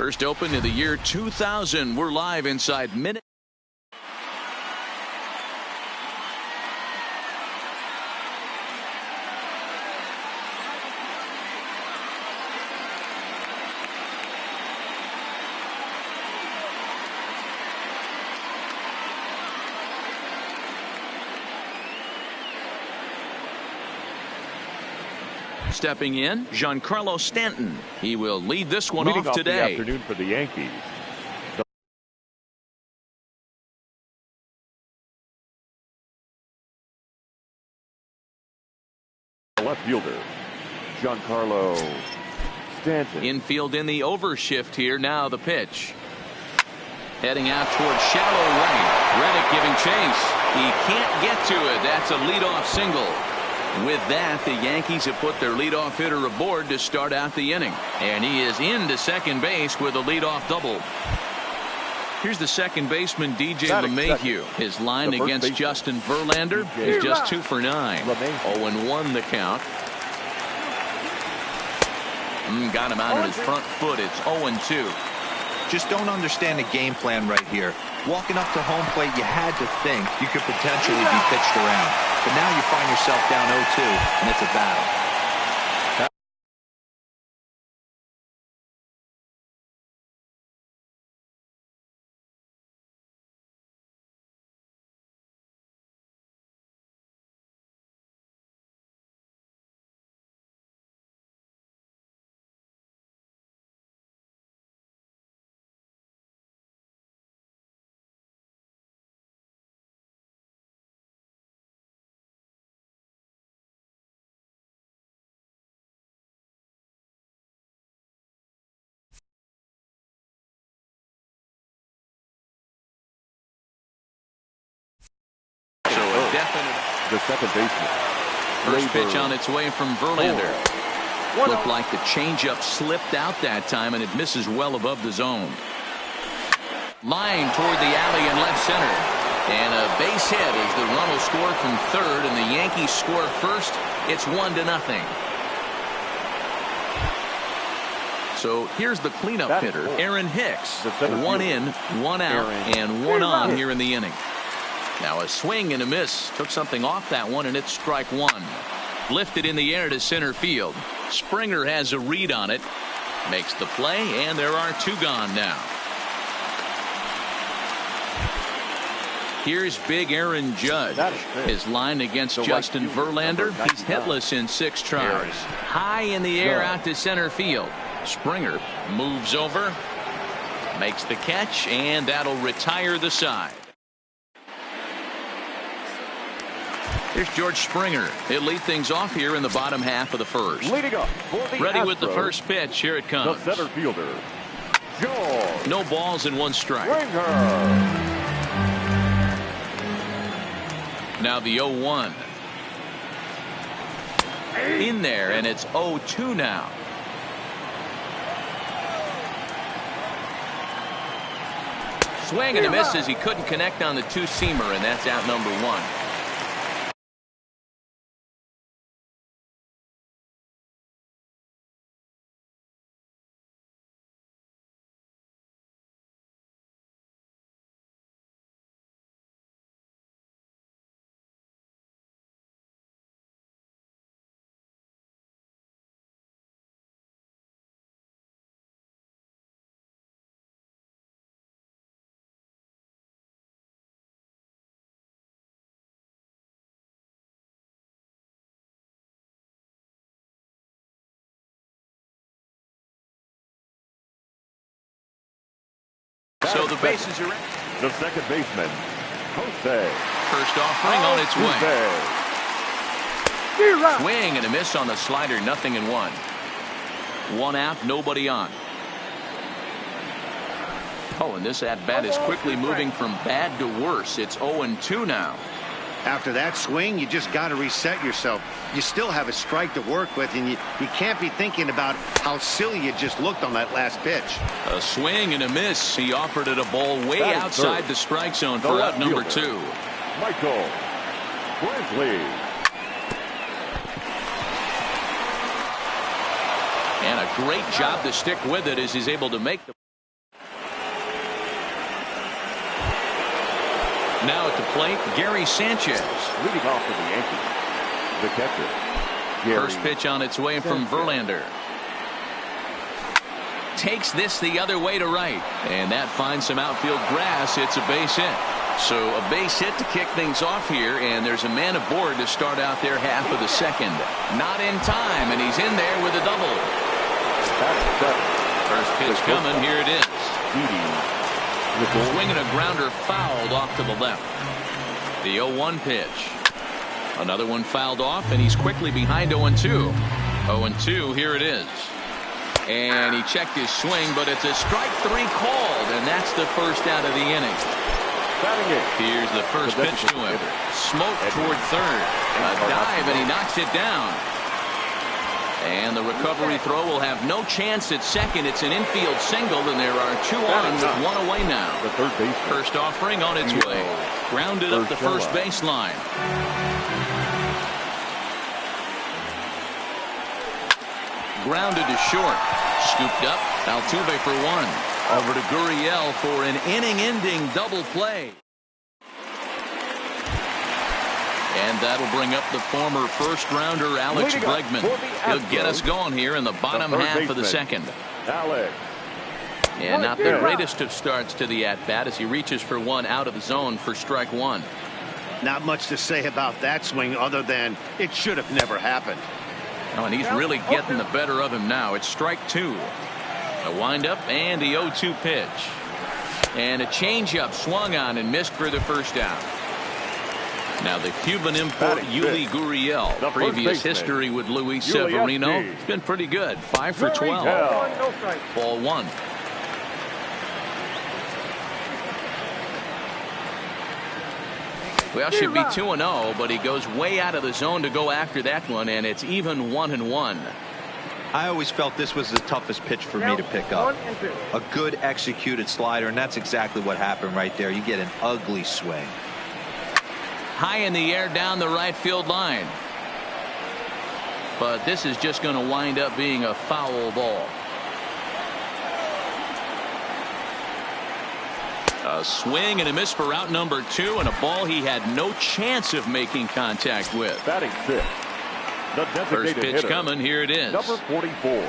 First opened in the year 2000. We're live inside minute. Stepping in, Giancarlo Stanton. He will lead this one off today. The afternoon for the Yankees. The left fielder, Giancarlo Stanton. Infield in the overshift here. Now the pitch. Heading out towards shallow right. Reddick giving chase. He can't get to it. That's a leadoff single. With that, the Yankees have put their leadoff hitter aboard to start out the inning. And he is into second base with a leadoff double. Here's the second baseman, DJ LeMahieu. His line against Justin Verlander is just 2 for 9. 0-1 the count. Got him out on his front foot. It's 0-2. Just don't understand the game plan right here. Walking up to home plate, you had to think you could potentially be pitched around. But now you find yourself down 0-2, and it's a battle. The second baseman. First pitch on its way from Verlander. Looked like the changeup slipped out that time, and it misses well above the zone. Line toward the alley in left center. And a base hit as the run will score from third, and the Yankees score first. It's 1-0. So here's the cleanup hitter, Aaron Hicks. 1 in, 1 out, and 1 on here in the inning. Now a swing and a miss. Took something off that one, and it's strike 1. Lifted in the air to center field. Springer has a read on it. Makes the play, and there are 2 gone now. Here's big Aaron Judge. His line against Justin Verlander. He's hitless in 6 tries. High in the air out to center field. Springer moves over. Makes the catch, and that'll retire the side. Here's George Springer. He'll lead things off here in the bottom half of the first. Leading up for the Ready Astros, with the first pitch. Here it comes. The center fielder, George. No balls and 1 strike. Springer. Now the 0-1. In there, and it's 0-2 now. Swing and a miss as he couldn't connect on the 2-seamer, and that's out number 1. So the bases are in. The second baseman, Jose. First offering on its way. Swing and a miss on the slider. 0-1. 1 out, nobody on. Oh, and this at bat is quickly moving from bad to worse. It's 0-2 now. After that swing, you just got to reset yourself. You still have a strike to work with, and you can't be thinking about how silly you just looked on that last pitch. A swing and a miss. He offered it a ball way outside the strike zone for out number 2. Michael Brantley. And a great job to stick with it as he's able to make the Now at the plate, Gary Sanchez. Leading off for the Yankees, the catcher. First pitch on its way from Verlander. Takes this the other way to right. And that finds some outfield grass. It's a base hit. So a base hit to kick things off here. And there's a man aboard to start out their half of the second. Not in time. And he's in there with a double. First pitch coming. Here it is. Swinging a grounder fouled off to the left. The 0-1 pitch. Another one fouled off, and he's quickly behind 0-2. 0-2, here it is. And he checked his swing, but it's a strike 3 called, and that's the first out of the inning. Here's the first pitch to him. Smoke toward third. A dive, and he knocks it down. And the recovery throw will have no chance at second. It's an infield single, and there are 2 on with 1 away now. First offering on its way. Grounded up the first baseline. Grounded to short. Scooped up. Altuve for 1. Over to Gurriel for an inning-ending double play. And that'll bring up the former first-rounder Alex Bregman. He'll get us going here in the bottom half of the second. And not the greatest of starts to the at-bat as he reaches for 1 out of the zone for strike 1. Not much to say about that swing other than it should have never happened. Oh, and he's really getting the better of him now. It's strike 2. A windup and the 0-2 pitch. And a changeup swung on and missed for the first out. Now the Cuban import Yuli Gurriel. Previous history with Luis Severino. It's been pretty good. 5 for 12. Ball 1. Well, should be 2-0, but he goes way out of the zone to go after that one, and it's even 1-1. I always felt this was the toughest pitch for me to pick up. A good executed slider, and that's exactly what happened right there. You get an ugly swing. High in the air down the right field line. But this is just going to wind up being a foul ball. A swing and a miss for out number 2, and a ball he had no chance of making contact with. Batting 6. The first pitch coming. Here it is. Number 44.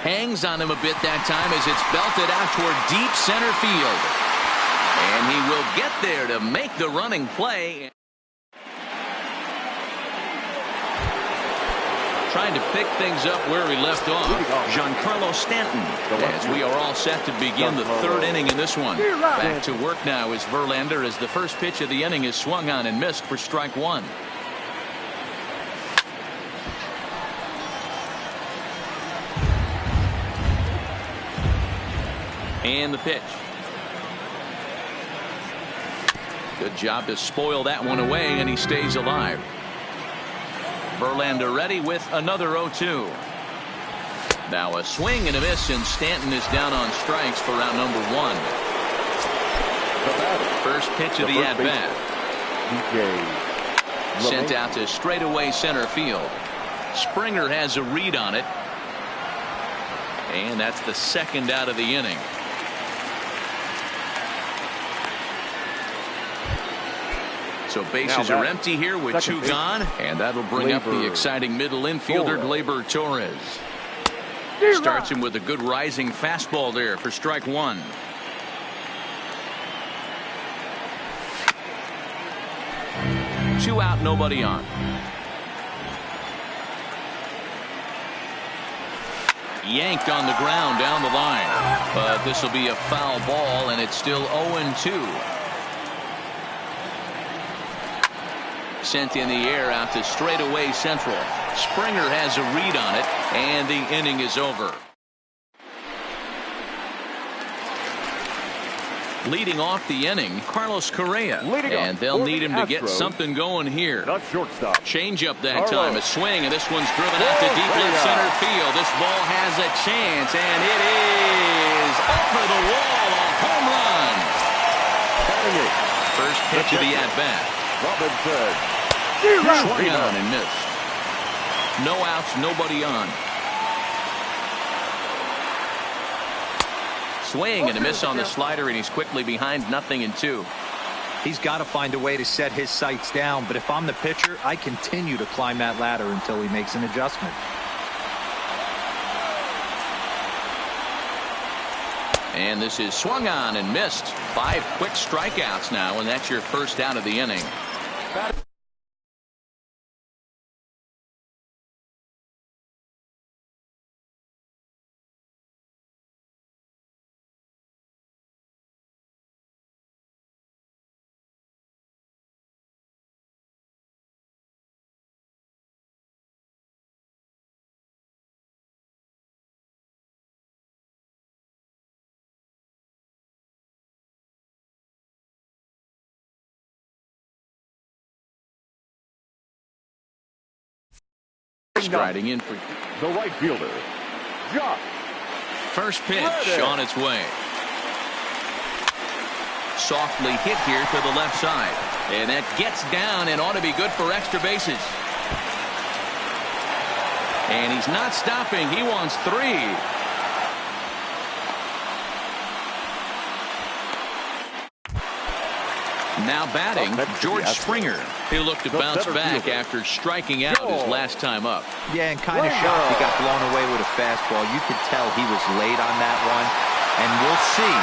Hangs on him a bit that time as it's belted out toward deep center field. And he will get there to make the running play. Trying to pick things up where he left off. Giancarlo Stanton. As we are all set to begin the 3rd inning in this one. Back to work now is Verlander as the first pitch of the inning is swung on and missed for strike 1. And the pitch. Good job to spoil that one away, and he stays alive. Verlander ready with another 0-2. Now a swing and a miss, and Stanton is down on strikes for round number 1. First pitch of the at-bat. Sent out to straightaway center field. Springer has a read on it. And that's the 2nd out of the inning. So bases are empty here with 2 gone, and that'll bring up the exciting middle infielder Gleyber Torres. Starts him with a good rising fastball there for strike 1. Two out, nobody on. Yanked on the ground down the line, but this will be a foul ball, and it's still 0-2. Sent in the air out to straightaway central. Springer has a read on it, and the inning is over. Leading off the inning, Carlos Correa, and they'll need him to get something going here. Change up that time, a swing, and this one's driven out to deep left center field. This ball has a chance, and it is over the wall, a home run. First pitch of the at-bat. Swung on and missed. No outs, nobody on. Swing and a miss on the slider, and he's quickly behind 0-2. He's got to find a way to set his sights down, but if I'm the pitcher, I continue to climb that ladder until he makes an adjustment. And this is swung on and missed. 5 quick strikeouts now, and that's your first out of the inning. Striding in for the right fielder, Josh. First pitch on its way. Softly hit here to the left side. And that gets down and ought to be good for extra bases. And he's not stopping. He wants 3. Now batting, George Springer. He'll look to bounce back after striking out his last time up. Yeah, and kind of shocked he got blown away with a fastball. You could tell he was late on that one. And we'll see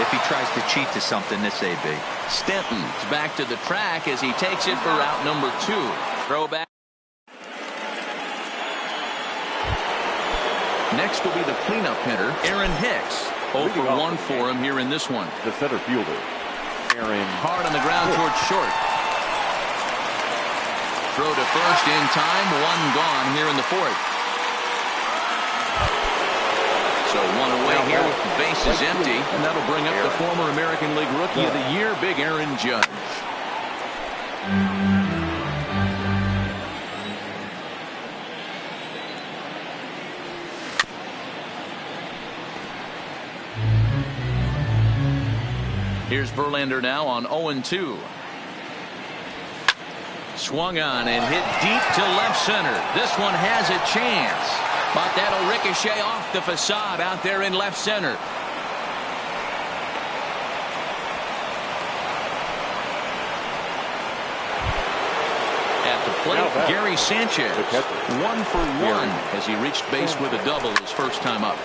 if he tries to cheat to something this AB. Stanton's back to the track as he takes it for route number 2. Throw back. Next will be the cleanup hitter, Aaron Hicks. 0 for 1 for him here in this one. The center fielder, Aaron. Hard on the ground towards short. Throw to first in time. 1 gone here in the 4th. So 1 away here with the bases empty. And that'll bring up the former American League Rookie of the Year, Big Aaron Judge. Here's Verlander now on 0-2. Swung on and hit deep to left center. This one has a chance, but that'll ricochet off the facade out there in left center. At the plate, Gary Sanchez, 1 for 1 as he reached base with a double his first time up.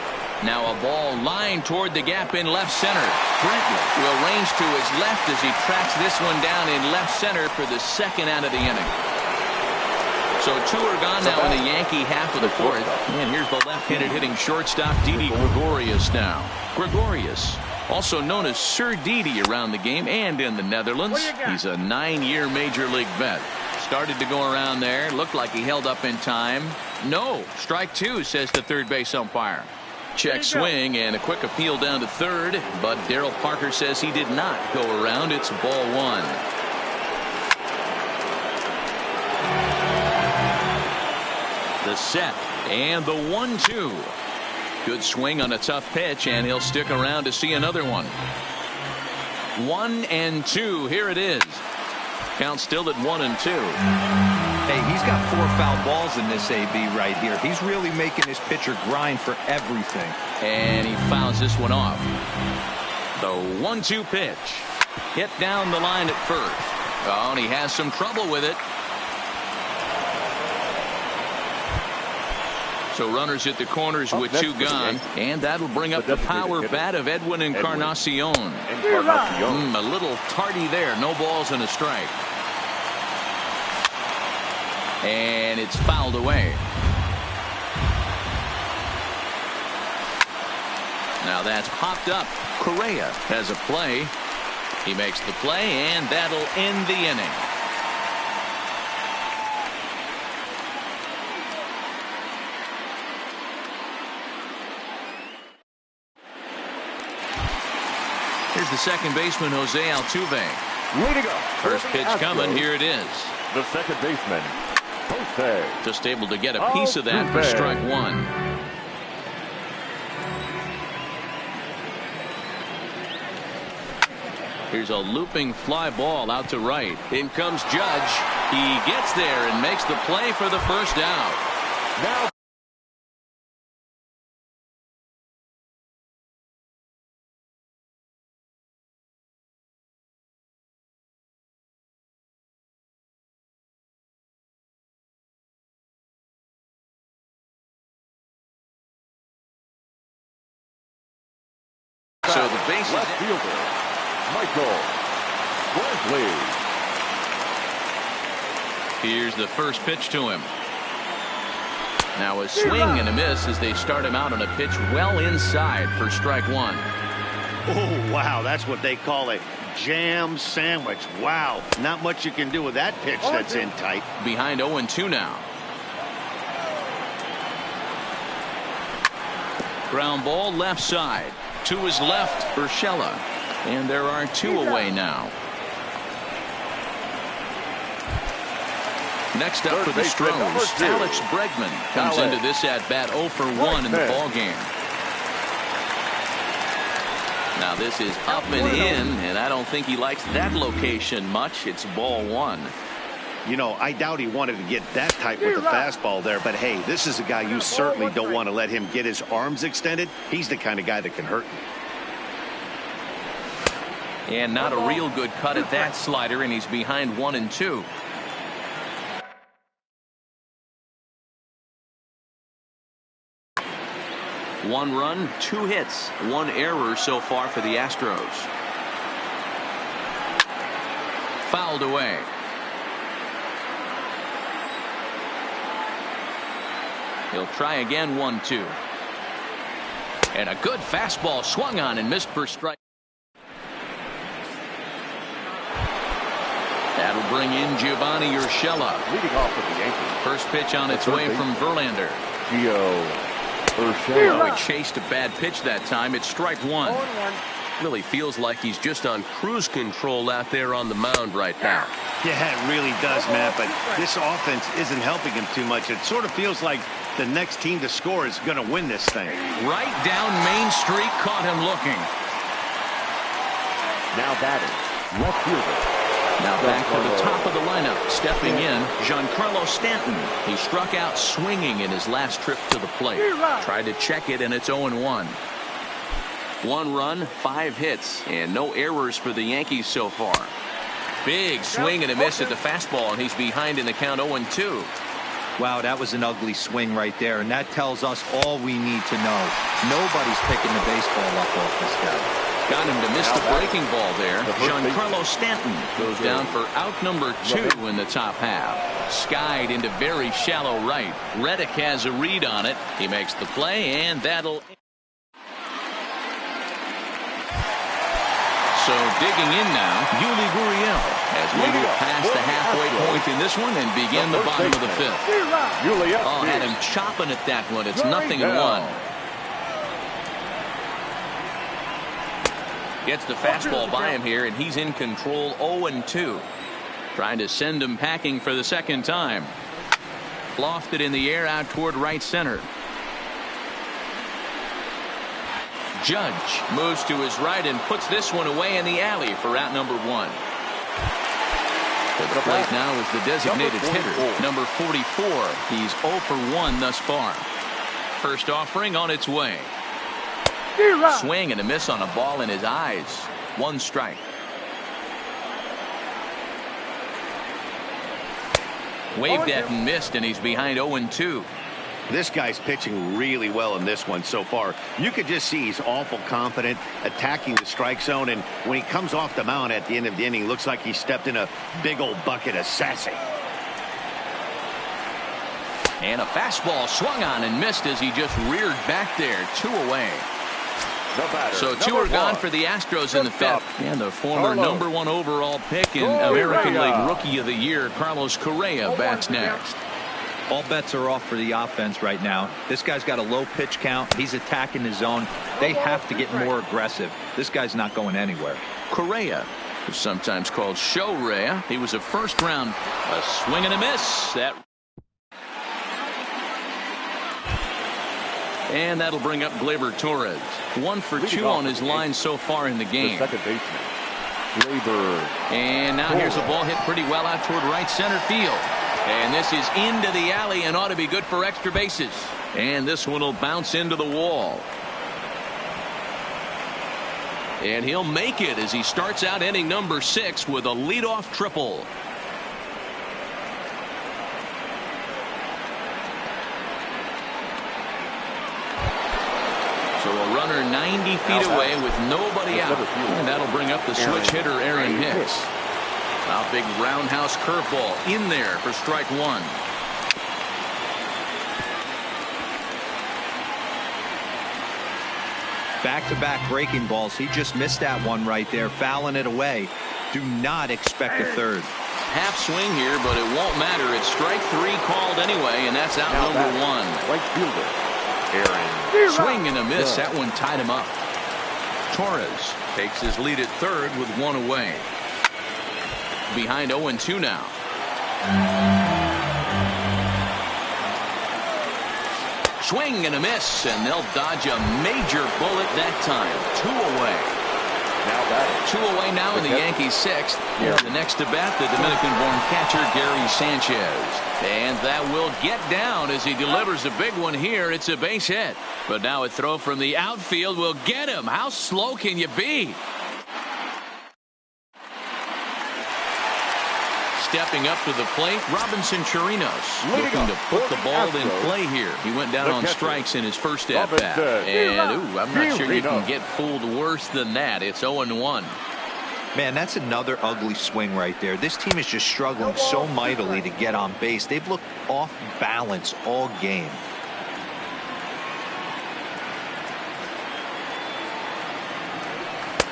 Now a ball lined toward the gap in left center. Brenton will range to his left as he tracks this one down in left center for the second out of the inning. So 2 are gone now in the Yankee half of the 4th. And here's the left-handed hitting shortstop Didi Gregorius now. Gregorius, also known as Sir Didi around the game and in the Netherlands. He's a 9-year major league vet. Started to go around there. Looked like he held up in time. No. Strike 2, says the third base umpire. Check swing and a quick appeal down to third, but Darryl Parker says he did not go around. It's ball 1. The set and the 1-2. Good swing on a tough pitch, and he'll stick around to see another one. 1-2. Here it is. Count still at 1-2. Hey, he's got 4 foul balls in this AB right here. He's really making his pitcher grind for everything. And he fouls this one off. The 1-2 pitch. Hit down the line at first. Oh, and he has some trouble with it. So runners at the corners with 2 gone. And that'll bring up the power bat of Edwin Encarnacion. A little tardy there. No balls and a strike. And it's fouled away. Now that's popped up. Correa has a play. He makes the play, and that'll end the inning. Here's the second baseman, Jose Altuve. Way to go. First pitch coming. Here it is. The second baseman, Jose. Just able to get a piece of that for strike 1. Here's a looping fly ball out to right. In comes Judge. He gets there and makes the play for the first out. Now bases. Left fielder, Michael Wesley. Here's the first pitch to him. Now a swing and a miss as they start him out on a pitch well inside for strike one. Oh, wow, that's what they call a jam sandwich. Wow, not much you can do with that pitch that's in tight. Behind 0-2 now. Ground ball left side. To his left, Urshela. And there are two away now. Next up for the Stros, Alex Bregman comes into this at-bat 0 for 1 in the ballgame. Now this is up and in, and I don't think he likes that location much. It's ball one. You know, I doubt he wanted to get that tight with the fastball there, but hey, this is a guy you certainly don't want to let him get his arms extended. He's the kind of guy that can hurt you. And not a real good cut at that slider, and he's behind 1-2. One run, 2 hits, 1 error so far for the Astros. Fouled away. He'll try again, 1-2. And a good fastball swung on and missed for strike. That'll bring in Giovanni Urshela. Leading off with the Yankees. First pitch on its way from Verlander. Urshela. He chased a bad pitch that time. It's strike one. Really feels like he's just on cruise control out there on the mound right now. Yeah, it really does, Matt, but this offense isn't helping him too much. It sort of feels like the next team to score is going to win this thing. Right down Main Street, caught him looking. Now batting, left fielder. Now back to the top of the lineup. Stepping in, Giancarlo Stanton. He struck out swinging in his last trip to the plate. Tried to check it, and it's 0-1. 1 run, 5 hits, and no errors for the Yankees so far. Big swing and a miss at the fastball, and he's behind in the count 0-2. Wow, that was an ugly swing right there, and that tells us all we need to know. Nobody's picking the baseball up off this guy. Got him to miss the breaking ball there. Giancarlo Stanton goes down for out number 2 in the top half. Skied into very shallow right. Reddick has a read on it. He makes the play, and that'll... So digging in now, Yuli Gurriel as we move past the halfway point in this one and begin the bottom of the 5th. Oh, had him chopping at that one. It's 0-1. Gets the fastball by him here, and he's in control 0-2. Trying to send him packing for the second time. Lofted in the air out toward right center. Judge moves to his right and puts this one away in the alley for out number 1. To the plate now is the designated hitter, number 44. He's 0 for 1 thus far. First offering on its way. Swing and a miss on a ball in his eyes. 1 strike. Waved at and missed, and he's behind 0-2. This guy's pitching really well in this one so far. You could just see he's awful confident, attacking the strike zone, and when he comes off the mound at the end of the inning, looks like he stepped in a big old bucket of sassy. And a fastball swung on and missed as he just reared back there. 2 away. So 2 are gone for the Astros in the 5th. And the former number 1 overall pick in American League Rookie of the Year, Carlos Correa, bats next. All bets are off for the offense right now. This guy's got a low pitch count. He's attacking the zone. They have to get more aggressive. This guy's not going anywhere. Correa, who's sometimes called Show-Rea. He was a first round. A swing and a miss. And that'll bring up Gleyber Torres. 1 for 2 on his line so far in the game. The second baseman, Gleyber. And now here's a ball hit pretty well out toward right center field. And this is into the alley and ought to be good for extra bases. And this one will bounce into the wall. And he'll make it as he starts out inning number 6 with a leadoff triple. So So a runner 90 feet away with nobody out. And that'll bring up the switch hitter, Aaron Hicks. A big roundhouse curveball in there for strike one. Back-to-back breaking balls. He just missed that one right there, fouling it away. Do not expect a third. Half swing here, but it won't matter. It's strike three called anyway, and that's out number one. Right fielder, Aaron. Swing and a miss. That one tied him up. Torres takes his lead at third with one away. Behind 0-2 now. Swing and a miss, and they'll dodge a major bullet that time. 2 away. Now batting. 2 away now in the Yankees' sixth. The next to bat, the Dominican-born catcher Gary Sanchez. And that will get down as he delivers a big one here. It's a base hit. But now a throw from the outfield will get him. How slow can you be? Stepping up to the plate, Robinson Chirinos looking to put the ball in play here. He went down on strikes in his first at-bat. And, I'm not sure you can get fooled worse than that. It's 0-1. Man, that's another ugly swing right there. This team is just struggling so mightily to get on base. They've looked off balance all game.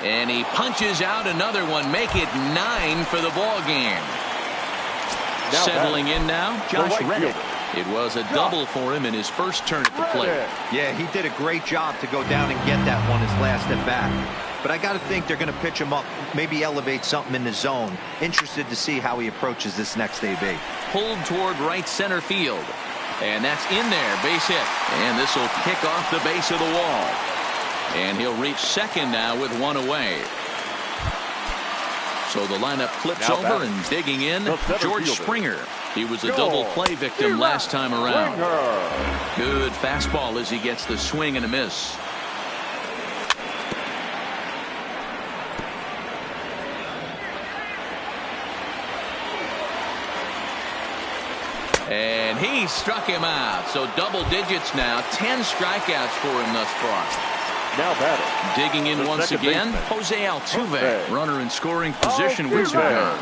And he punches out another one. Make it 9 for the ball game. Settling in now, Josh Reddick. It was a double for him in his first turn at the plate. Yeah, he did a great job to go down and get that one his last at bat. But I got to think they're going to pitch him up, maybe elevate something in the zone. Interested to see how he approaches this next AB. Pulled toward right center field. And that's in there, base hit. And this will kick off the base of the wall. And he'll reach second now with one away. So the lineup flips over and digging in, George Springer. He was a double play victim last time around. Good fastball as he gets the swing and a miss. And he struck him out. So double digits now. 10 strikeouts for him thus far. Now batting. Digging in once again, Jose Altuve. Runner in scoring position with two down.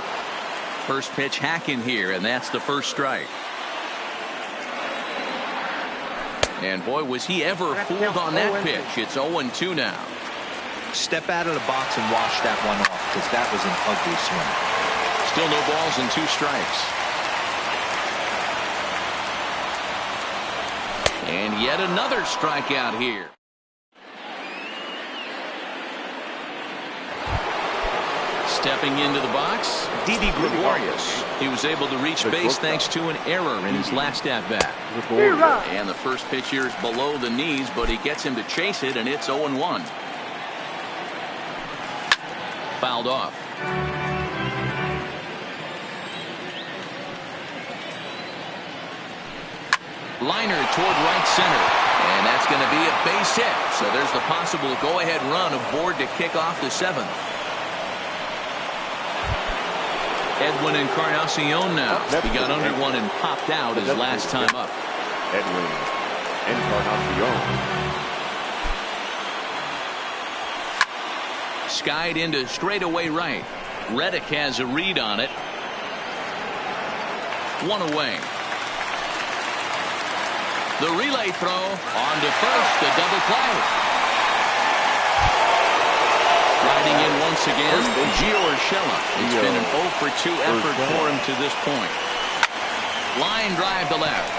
First pitch hacking here, and that's the first strike. And boy, was he ever fooled on that pitch. It's 0-2 now. Step out of the box and wash that one off, because that was an ugly swing. Still no balls and 2 strikes. And yet another strikeout here. Stepping into the box, Didi Gregorius. He was able to reach base thanks to an error in his last at-bat. And the first pitch here is below the knees, but he gets him to chase it, and it's 0-1. Fouled off. Liner toward right center. And that's going to be a base hit. So there's the possible go-ahead run aboard to kick off the 7th. Edwin Encarnacion now. He got under one and popped out his last time up. Edwin Encarnacion. Skied into straightaway right. Reddick has a read on it. One away. The relay throw on to first. A double play. Riding in once again, Gio Urshela. It's been an 0-for-2 effort for him to this point. Line drive to left.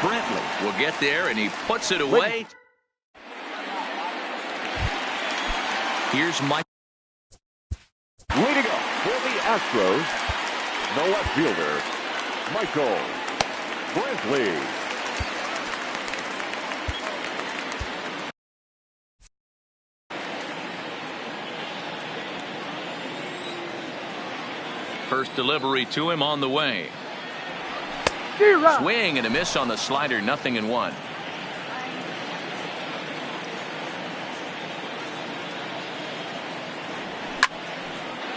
Brentley will get there, and he puts it away. Here's Mike. Way to go for the Astros. The left fielder, Michael Brentley. First delivery to him on the way. Swing and a miss on the slider. 0-1.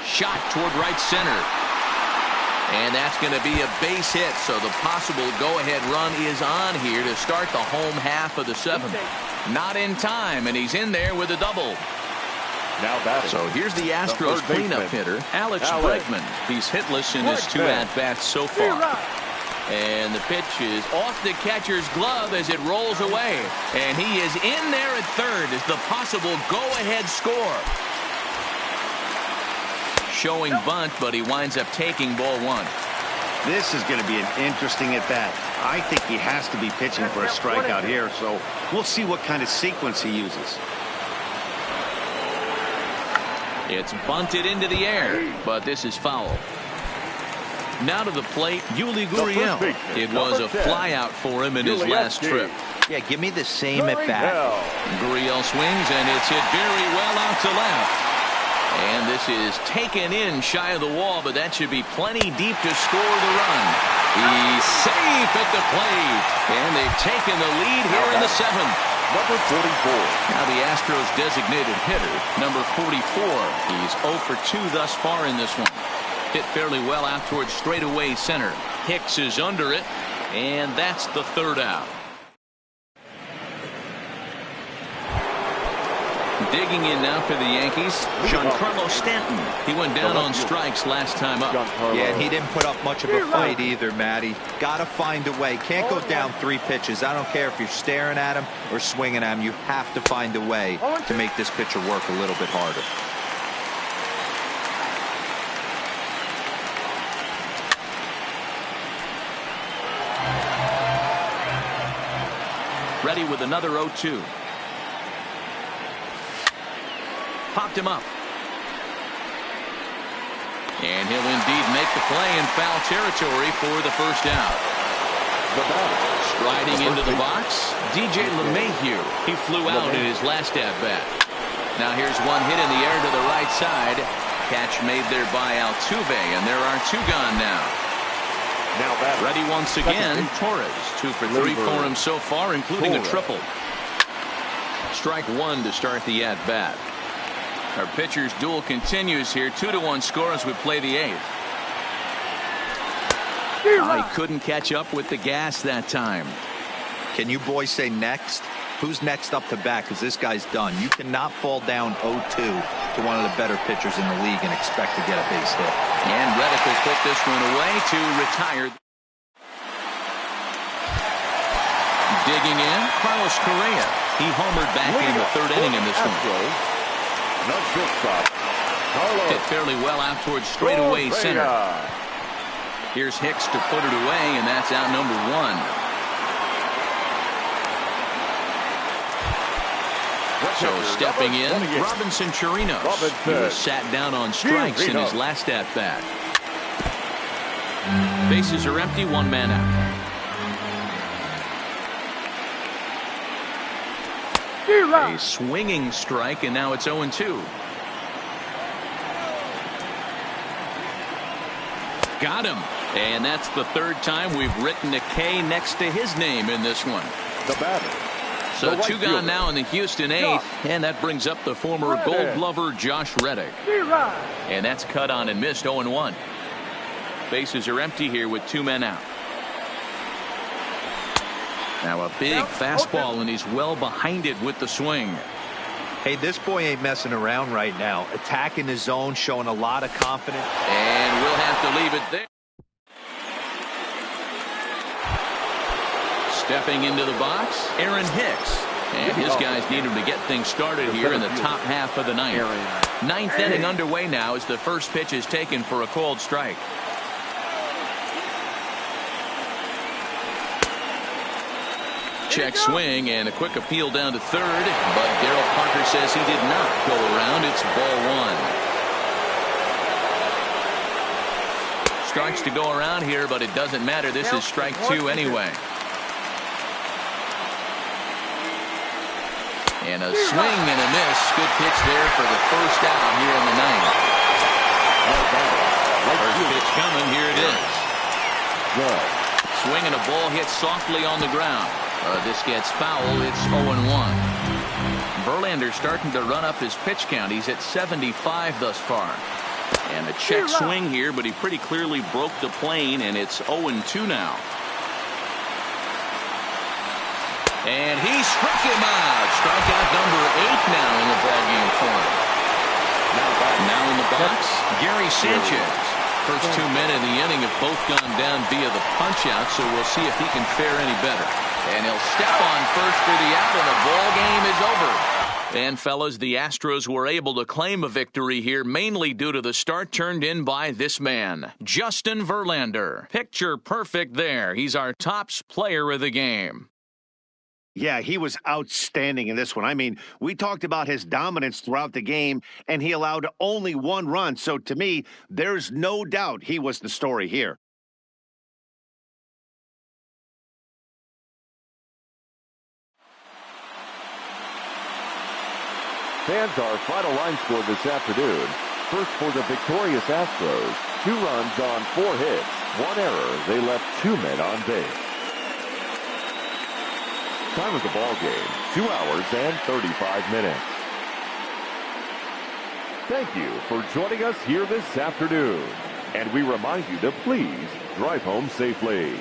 Shot toward right center. And that's going to be a base hit, so the possible go-ahead run is on here to start the home half of the seventh. Not in time, and he's in there with a double. Now batting. So here's the Astros cleanup hitter, Alex Bregman. He's hitless in his 2 at-bats so far. And the pitch is off the catcher's glove as it rolls away. And he is in there at third as the possible go-ahead score. Showing bunt, but he winds up taking ball 1. This is going to be an interesting at-bat. I think he has to be pitching for a strikeout here, so we'll see what kind of sequence he uses. It's bunted into the air, but this is foul. Now to the plate, Yuli Gurriel. It was a flyout for him in his last trip. Yeah, give me the same at bat. Gurriel swings, and it's hit very well out to left. And this is taken in shy of the wall, but that should be plenty deep to score the run. He's safe at the plate, and they've taken the lead here in the seventh. Number 44. Now the Astros designated hitter, number 44. He's 0 for 2 thus far in this one. Hit fairly well out towards straightaway center. Hicks is under it, and that's the third out. Digging in now for the Yankees, Giancarlo Stanton. He went down on strikes last time up. Yeah, and he didn't put up much of a fight either, Matty. Got to find a way. Can't go down 3 pitches. I don't care if you're staring at him or swinging at him. You have to find a way to make this pitcher work a little bit harder. Ready with another 0-2. Popped him up. And he'll indeed make the play in foul territory for the first out. Striding into the box, DJ LeMahieu. He flew out in his last at-bat. Now here's one hit in the air to the right side. Catch made there by Altuve, and there are 2 gone now. Ready once again, Torres. 2 for 3 for him so far, including a triple. Strike 1 to start the at-bat. Our pitcher's duel continues here. 2-1 score as we play the 8th. He couldn't catch up with the gas that time. Can you boys say next? Who's next up to bat? Because this guy's done. You cannot fall down 0-2 to one of the better pitchers in the league and expect to get a base hit. And Reddick will put this one away to retire. Digging in, Carlos Correa. He homered back in the 3rd inning in this one. Hit fairly well out towards straightaway center. Here's Hicks to put it away, and that's out number 1. So stepping in, Robinson Chirinos. He was sat down on strikes in his last at-bat. Bases are empty, 1 man out. A swinging strike, and now it's 0-2. Got him. And that's the 3rd time we've written a K next to his name in this one. The batter. So 2 gone now in the Houston 8th, and that brings up the former Gold Glover Josh Reddick. And that's cut on and missed, 0-1. Bases are empty here with 2 men out. Now a big fastball, and he's well behind it with the swing. Hey, this boy ain't messing around right now. Attacking his zone, showing a lot of confidence. And we'll have to leave it there. Stepping into the box, Aaron Hicks. And his guys need him to get things started here in the top half of the 9th. 9th inning underway now as the first pitch is taken for a called strike. Check swing and a quick appeal down to 3rd, but Darryl Parker says he did not go around. It's ball 1. Strikes to go around here, but it doesn't matter. This is strike 2 anyway. And a swing and a miss. Good pitch there for the first out here in the 9th. First pitch coming. Here it is. Swing and a ball hit softly on the ground. This gets foul. It's 0-1. Verlander starting to run up his pitch count. He's at 75 thus far. And a check swing here, but he pretty clearly broke the plane, and it's 0-2 now. And he struck him out. Strikeout number 8 now in the ballgame for him. Now in the box, Gary Sanchez. First 2 men in the inning have both gone down via the punch-out, so we'll see if he can fare any better. And he'll step on first for the out, and the ball game is over. And, fellas, the Astros were able to claim a victory here, mainly due to the start turned in by this man, Justin Verlander. Picture perfect there. He's our top player of the game. Yeah, he was outstanding in this one. I mean, we talked about his dominance throughout the game, and he allowed only 1 run. So, to me, there's no doubt he was the story here. Fans, our final line score this afternoon. First for the victorious Astros. 2 runs on 4 hits. 1 error. They left 2 men on base. Time of the ball game, 2 hours and 35 minutes. Thank you for joining us here this afternoon. And we remind you to please drive home safely.